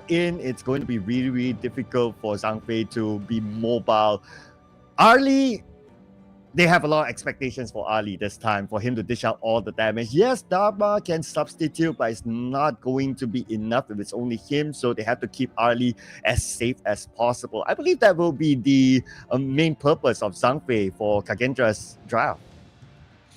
in, it's going to be really, really difficult for Zhangfei to be mobile. Ali, they have a lot of expectations for Ali this time, for him to dish out all the damage. Yes, Dharma can substitute, but it's not going to be enough if it's only him, so they have to keep Ali as safe as possible. I believe that will be the main purpose of Zhangfei for Kagendra's draft.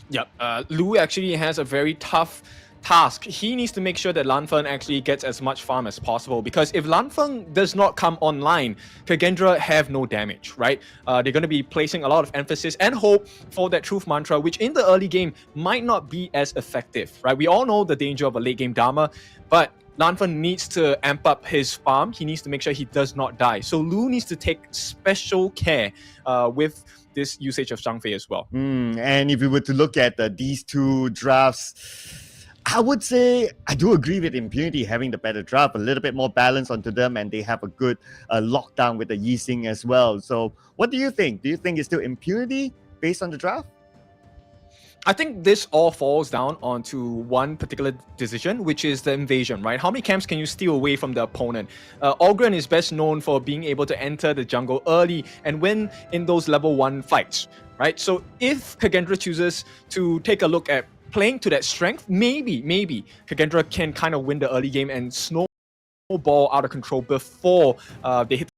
Yep, Lu actually has a very tough task. He needs to make sure that Lanfeng actually gets as much farm as possible, because if Lanfeng does not come online, Kagendra have no damage, right? They're going to be placing a lot of emphasis and hope for that truth mantra, which in the early game might not be as effective, right? We all know the danger of a late game Dharma, but Lanfeng needs to amp up his farm. He needs to make sure he does not die. So Lu needs to take special care with this usage of Zhangfei as well. And if we were to look at these two drafts, I would say I do agree with Impunity having the better draft, a little bit more balance onto them, and they have a good lockdown with the Yixing as well. So what do you think? Do you think it's still Impunity based on the draft? I think this all falls down onto one particular decision, which is the invasion, right? How many camps can you steal away from the opponent? Ogren is best known for being able to enter the jungle early and win in those level 1 fights, right? So if Kagendra chooses to take a look at playing to that strength, maybe Kagendra can kind of win the early game and snowball out of control before they hit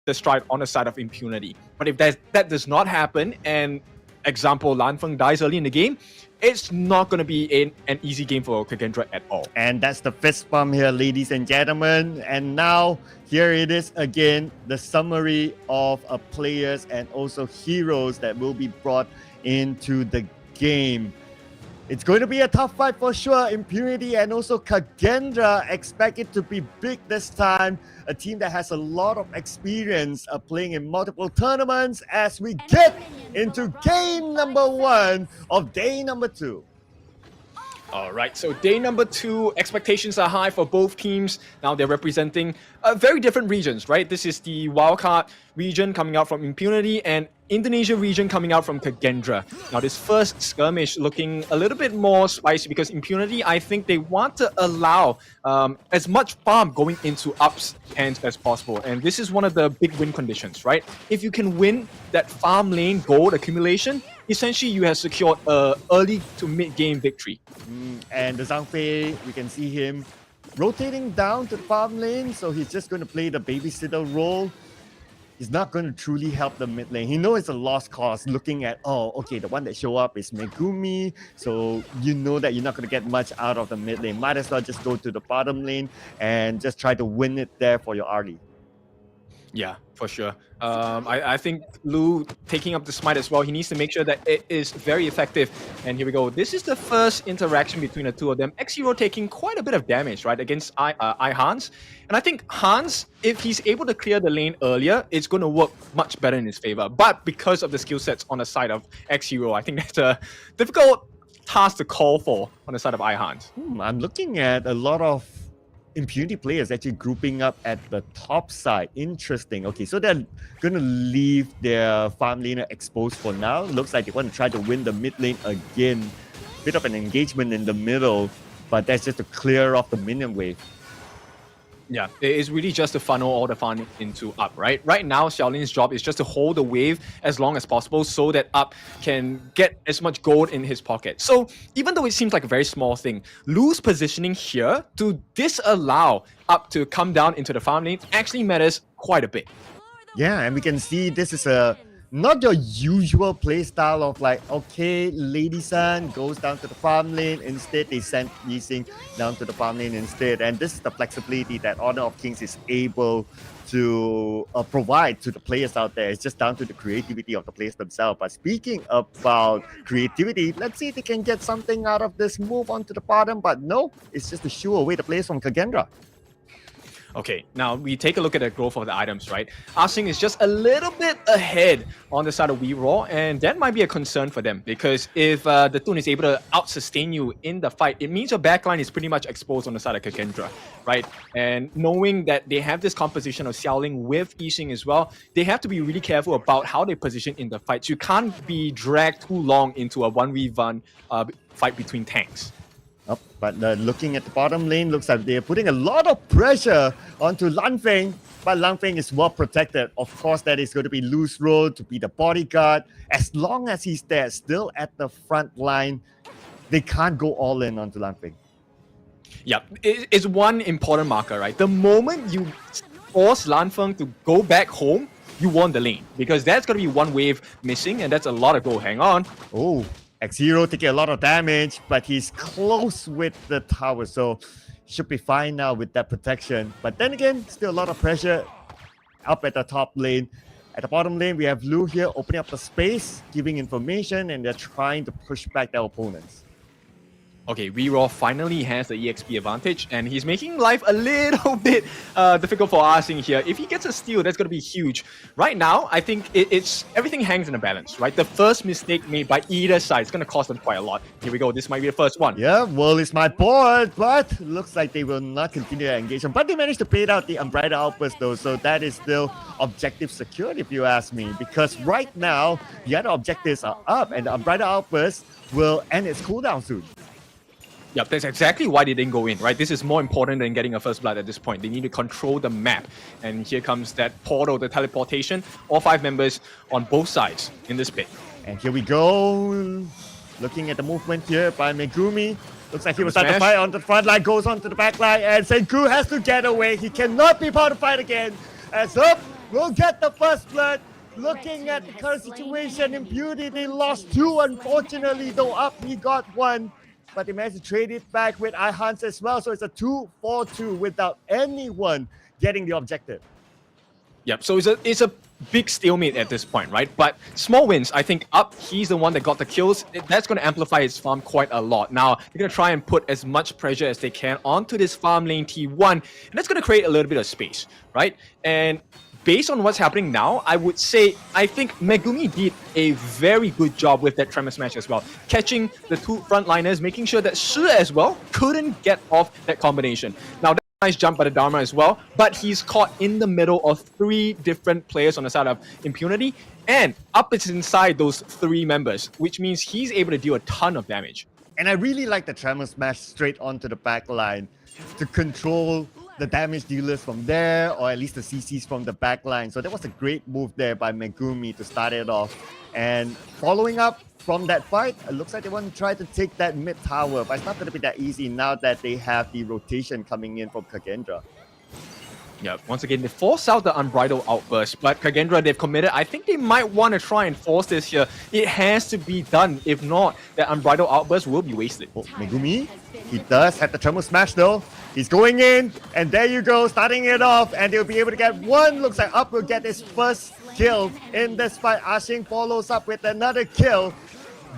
the stride on the side of Impunity. But if that does not happen, and example, Lanfeng dies early in the game, it's not going to be an easy game for Kagendra at all. And that's the fist bump here, ladies and gentlemen. And now, here it is again, the summary of players and also heroes that will be brought into the game. It's going to be a tough fight for sure. Impunity and also Kagendra expect it to be big this time. A team that has a lot of experience of playing in multiple tournaments as we get into game number 1 of day number 2. All right, so day number 2, expectations are high for both teams. Now they're representing very different regions, right? This is the wildcard region coming out from Impunity and Indonesia region coming out from Kagendra. Now this first skirmish looking a little bit more spicy because Impunity, I think they want to allow as much farm going into Up's hands as possible. And this is one of the big win conditions, right? If you can win that farm lane gold accumulation, essentially you have secured a early to mid game victory. And the Zhangfei, we can see him rotating down to the farm lane, so he's just going to play the babysitter role. He's not going to truly help the mid lane. He knows it's a lost cause looking at, oh, okay, the one that show up is Megumi, so you know that you're not going to get much out of the mid lane. Might as well just go to the bottom lane and just try to win it there for your Arlie. Yeah, for sure. I think Lu taking up the smite as well, he needs to make sure that it is very effective. And here we go. This is the first interaction between the two of them. X-Hero taking quite a bit of damage, right, against Hans. And I think Hans, if he's able to clear the lane earlier, it's going to work much better in his favor. But because of the skill sets on the side of X-Hero, I think that's a difficult task to call for on the side of Hans. I'm looking at a lot of Impunity players actually grouping up at the top side. Interesting. Okay, so they're going to leave their farm laner exposed for now. Looks like they want to try to win the mid lane again. Bit of an engagement in the middle, but that's just to clear off the minion wave. Yeah, it is really just to funnel all the farm into Up, right? Right now, Xiaolin's job is just to hold the wave as long as possible so that Up can get as much gold in his pocket. So even though it seems like a very small thing, Lu's positioning here to disallow Up to come down into the farm lane actually matters quite a bit. Yeah, and we can see this is not your usual play style of like, okay, Lady San goes down to the farm lane. Instead, they send Yixing down to the farm lane instead. And this is the flexibility that Honor of Kings is able to provide to the players out there. It's just down to the creativity of the players themselves. But speaking about creativity, let's see if they can get something out of this move onto the bottom. But no, it's just to shoo away the players from Kagendra. Okay, now we take a look at the growth of the items, right? Asing is just a little bit ahead on the side of WeRaw, and that might be a concern for them because if the Toon is able to out-sustain you in the fight, it means your backline is pretty much exposed on the side of Kagendra, right? And knowing that they have this composition of Xiaoling with Yixing as well, they have to be really careful about how they position in the fights. You can't be dragged too long into a 1v1 fight between tanks. But looking at the bottom lane, looks like they're putting a lot of pressure onto Lanfeng. But Lanfeng is well protected. Of course, that is going to be loose road to be the bodyguard. As long as he's there, still at the front line, they can't go all in onto Lanfeng. Yeah, it's one important marker, right? The moment you force Lanfeng to go back home, you won the lane, because that's going to be one wave missing, and that's a lot of gold. Hang on. Oh, X0 taking a lot of damage, but he's close with the tower, so should be fine now with that protection. But then again, still a lot of pressure up at the top lane. At the bottom lane, we have Lu here opening up the space, giving information, and they're trying to push back their opponents. Okay, Weeraw finally has the EXP advantage, and he's making life a little bit difficult for Arsing here. If he gets a steal, that's going to be huge. Right now, I think it's everything hangs in a balance, right? The first mistake made by either side is going to cost them quite a lot. Here we go. This might be the first one. Yeah, well, it's my board, but looks like they will not continue their engagement. But they managed to bait out the Unbridled Outburst, though, so that is still objective secured, if you ask me. Because right now, the other objectives are up, and the Unbridled Outburst will end its cooldown soon. Yep, that's exactly why they didn't go in, right? This is more important than getting a first blood at this point. They need to control the map. And here comes that portal, the teleportation. All 5 members on both sides in this pit. And here we go. Looking at the movement here by Megumi. Looks like he was at the fight on the front line, goes onto the back line, and Senku has to get away. He cannot be part of the fight again. As up, we'll get the first blood. Looking at the current situation, Impunity, they lost 2, unfortunately, though up he got 1. But they managed to trade it back with iHans as well. So it's a 2-4-2 without anyone getting the objective. Yep, so it's a big stalemate at this point, right? But small wins, I think up, he's the one that got the kills. That's going to amplify his farm quite a lot. Now, they're going to try and put as much pressure as they can onto this farm lane T1. And that's going to create a little bit of space, right? And based on what's happening now, I would say I think Megumi did a very good job with that Tremor Smash as well. Catching the 2 frontliners, making sure that Shi as well couldn't get off that combination. Now, that's a nice jump by the Dharma as well, but he's caught in the middle of 3 different players on the side of Impunity, and up is inside those 3 members, which means he's able to deal a ton of damage. And I really like the Tremor Smash straight onto the back line to control the damage dealers from there, or at least the CCs from the back line. So that was a great move there by Megumi to start it off. And following up from that fight, it looks like they want to try to take that mid tower, but it's not going to be that easy now that they have the rotation coming in from Kagendra. Yeah, once again, they force out the Unbridled Outburst, but Kagendra, they've committed. I think they might want to try and force this here. It has to be done. If not, that Unbridled Outburst will be wasted. Oh, Megumi, he does have the Tremor Smash though. He's going in, and there you go, starting it off, and they'll be able to get 1. Looks like Up will get his first kill in this fight. Ashing follows up with another kill.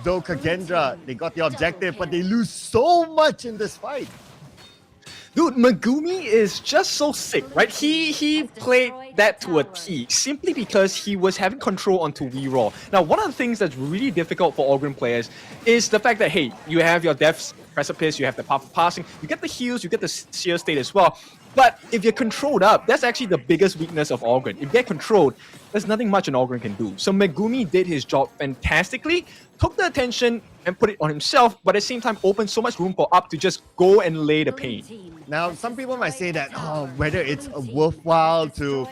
Though Kagendra, they got the objective, but they lose so much in this fight. Dude, Megumi is just so sick, right? He played that to a T simply because he was having control onto Weeraw. Now, one of the things that's really difficult for Ogren players is the fact that, hey, you have your Death's Precipice, you have the Path of Passing, you get the heals, you get the Seer State as well. But if you're controlled up, that's actually the biggest weakness of Ogren. If they're controlled, there's nothing much an Ogren can do. So Megumi did his job fantastically, took the attention and put it on himself, but at the same time opened so much room for Up to just go and lay the pain. Now, some people might say that, whether it's worthwhile to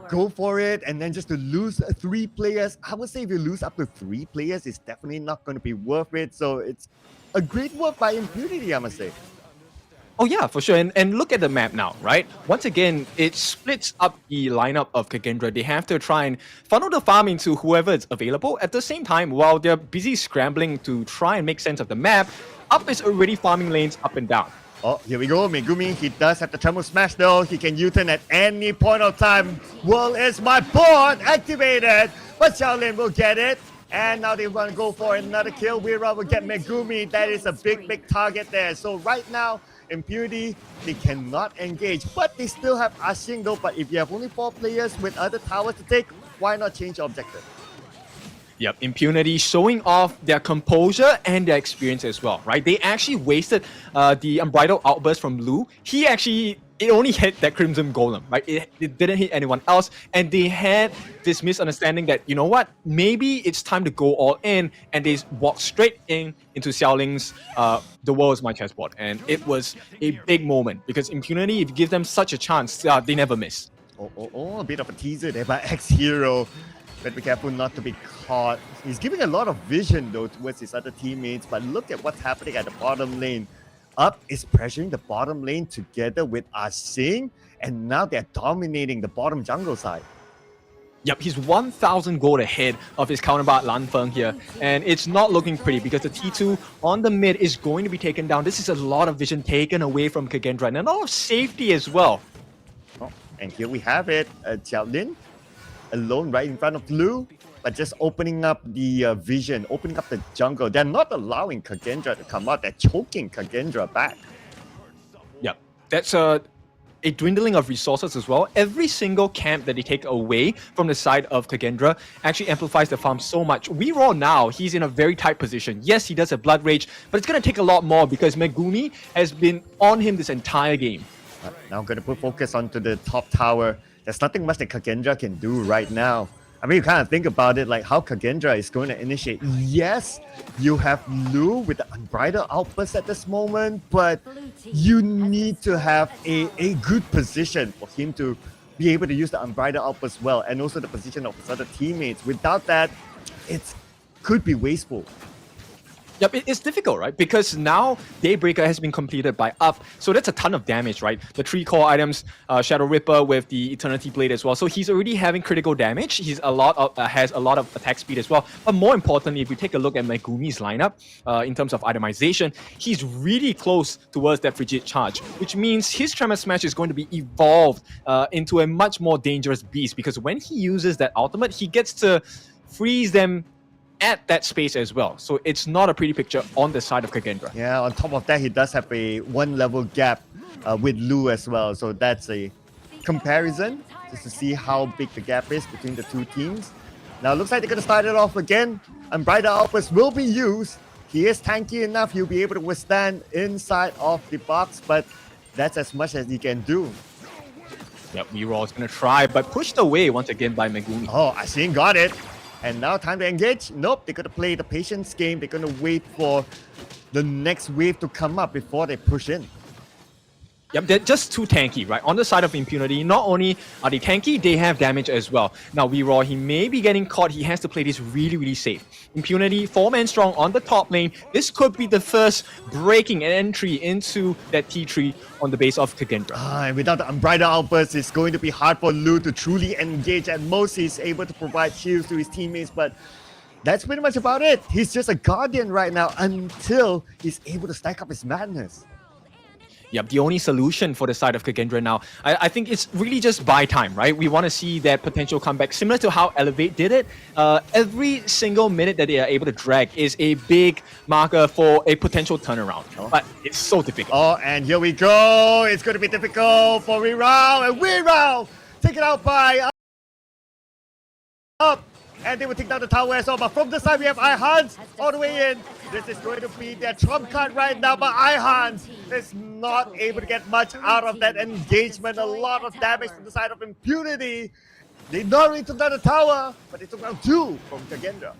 go for it and then just to lose 3 players. I would say if you lose up to 3 players, it's definitely not going to be worth it. So it's a great work by Impunity, I must say. Oh yeah, for sure. And look at the map now, right? Once again, it splits up the lineup of Kagendra. They have to try and funnel the farm into whoever is available. At the same time, while they're busy scrambling to try and make sense of the map, Up is already farming lanes up and down. Oh, here we go. Megumi, he does have the Tremor Smash though. He can U-turn at any point of time. Well, is my board activated? But Shaolin will get it. And now they want to go for another kill. Weeraw will get Megumi. That is a big target there. So right now, Impunity, they cannot engage. But they still have Ashing though. But if you have only 4 players with other towers to take, why not change your objective? Yep, Impunity showing off their composure and their experience as well, right? They actually wasted the Unbridled Outburst from Lu. He actually it only hit that Crimson Golem, right? It didn't hit anyone else. And they had this misunderstanding that, you know what, maybe it's time to go all in. And they walked straight into Xiaoling's The World is My Chessboard. And it was a big moment because Impunity, if you give them such a chance, they never miss. A bit of a teaser there by X-Hero. But be careful not to be caught. He's giving a lot of vision though towards his other teammates, but look at what's happening at the bottom lane. Up is pressuring the bottom lane together with Asing, and now they're dominating the bottom jungle side. Yep, he's 1,000 gold ahead of his counterpart Lan Feng here, and it's not looking pretty because the T2 on the mid is going to be taken down. This is a lot of vision taken away from Kagendra and a lot of safety as well. Oh, and here we have it, Xiaolin alone right in front of Lu, but just opening up the vision, opening up the jungle. They're not allowing Kagendra to come out. They're choking Kagendra back. Yep, that's a dwindling of resources as well. Every single camp that they take away from the side of Kagendra actually amplifies the farm so much. We Raw now, he's in a very tight position. Yes, he does have Blood Rage, but it's going to take a lot more because Megumi has been on him this entire game. Now going to put focus onto the top tower. There's nothing much that Kagendra can do right now. I mean, you kind of think about it like how Kagendra is going to initiate. Yes, you have Lu with the Unbridled Outburst at this moment, but you need to have a good position for him to be able to use the Unbridled Outburst well, and also the position of his other teammates. Without that, it could be wasteful. Yep, it's difficult, right? Because now Daybreaker has been completed by Up, so that's a ton of damage, right? The 3 core items, Shadow Ripper with the Eternity Blade as well. So he's already having critical damage. He's has a lot of attack speed as well. But more importantly, if you take a look at Megumi's lineup, in terms of itemization, he's really close towards that Frigid Charge, which means his Tremor Smash is going to be evolved into a much more dangerous beast, because when he uses that ultimate, he gets to freeze them at that space as well. So it's not a pretty picture on the side of Kagendra. Yeah, on top of that, he does have a 1 level gap with Lu as well. So that's a comparison just to see how big the gap is between the two teams. Now it looks like they're going to start it off again. Unbridled Outburst will be used. He is tanky enough. He'll be able to withstand inside of the box, but that's as much as he can do. Yep, Miro is going to try, but pushed away once again by Megumi. Oh, Asing got it. And now time to engage. Nope, they're going to play the patience game. They're going to wait for the next wave to come up before they push in. Yep, they're just too tanky, right? On the side of Impunity, not only are they tanky, they have damage as well. Now, Raw, he may be getting caught. He has to play this really, really safe. Impunity, 4-man strong on the top lane. This could be the first breaking entry into that T3 on the base of Kagendra. And without the Unbridled Outburst, it's going to be hard for Lu to truly engage. At most, he's able to provide shields to his teammates, but that's pretty much about it. He's just a Guardian right now until he's able to stack up his madness. Yep, the only solution for the side of Kagendra now, I think it's really just buy time, right? We want to see that potential comeback, similar to how Elevate did it. Every single minute that they are able to drag is a big marker for a potential turnaround. But it's so difficult. Oh, and here we go. It's going to be difficult for Wirao. And Wirao taken out by Up. And they will take down the tower as well. But from the side, we have iHans all the way in. This is going to be their trump card right now. But iHans is not able to get much out of that engagement. A lot of damage from the side of Impunity. They not only took down the tower, but they took down 2 from Kagendra.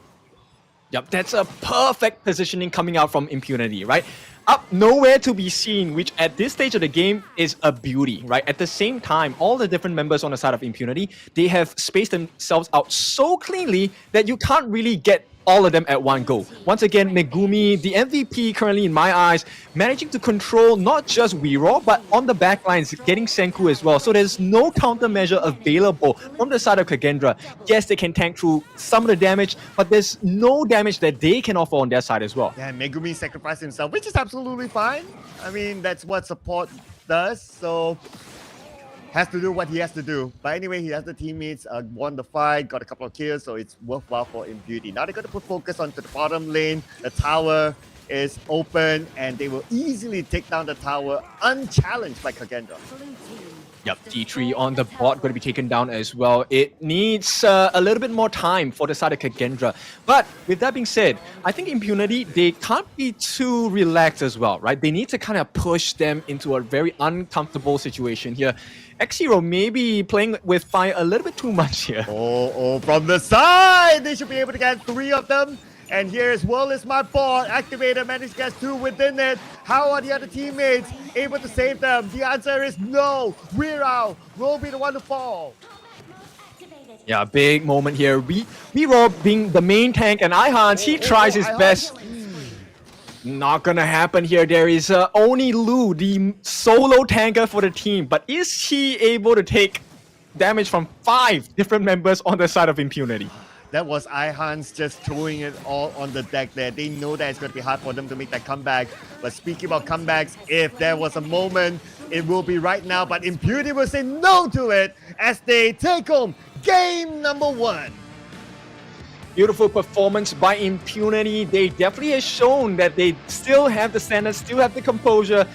Yep, that's a perfect positioning coming out from Impunity, right? Up nowhere to be seen, which at this stage of the game is a beauty, right? At the same time, all the different members on the side of Impunity, they have spaced themselves out so cleanly that you can't really get all of them at one go. Once again, Megumi, the MVP currently in my eyes, managing to control not just Wiro, but on the back lines, getting Senku as well. So there's no countermeasure available from the side of Kagendra. Yes, they can tank through some of the damage, but there's no damage that they can offer on their side as well. Yeah, Megumi sacrificed himself, which is absolutely fine. I mean, that's what support does, so has to do what he has to do. But anyway, he has the teammates, won the fight, got a couple of kills, so it's worthwhile for Impunity. Now they're going to put focus onto the bottom lane. The tower is open, and they will easily take down the tower unchallenged by Kagendra. Yep, T3 on the bot going to be taken down as well. It needs a little bit more time for the side of Kagendra. But with that being said, I think Impunity, they can't be too relaxed as well, right? They need to kind of push them into a very uncomfortable situation here. X-Hero maybe playing with fire a little bit too much here. Oh, from the side! They should be able to get 3 of them. And here as well is my ball. Activator managed to get 2 within it. How are the other teammates able to save them? The answer is no. Wirao will be the one to fall. Yeah, big moment here. Vero being the main tank, and Ihans, he tries his best. Not gonna happen here. There is only Lu, the solo tanker for the team. But is he able to take damage from 5 different members on the side of Impunity? That was Ihans just throwing it all on the deck there. They know that it's going to be hard for them to make that comeback. But speaking about comebacks, if there was a moment, it will be right now. But Impunity will say no to it as they take home game number 1. Beautiful performance by Impunity. They definitely have shown that they still have the standards, still have the composure.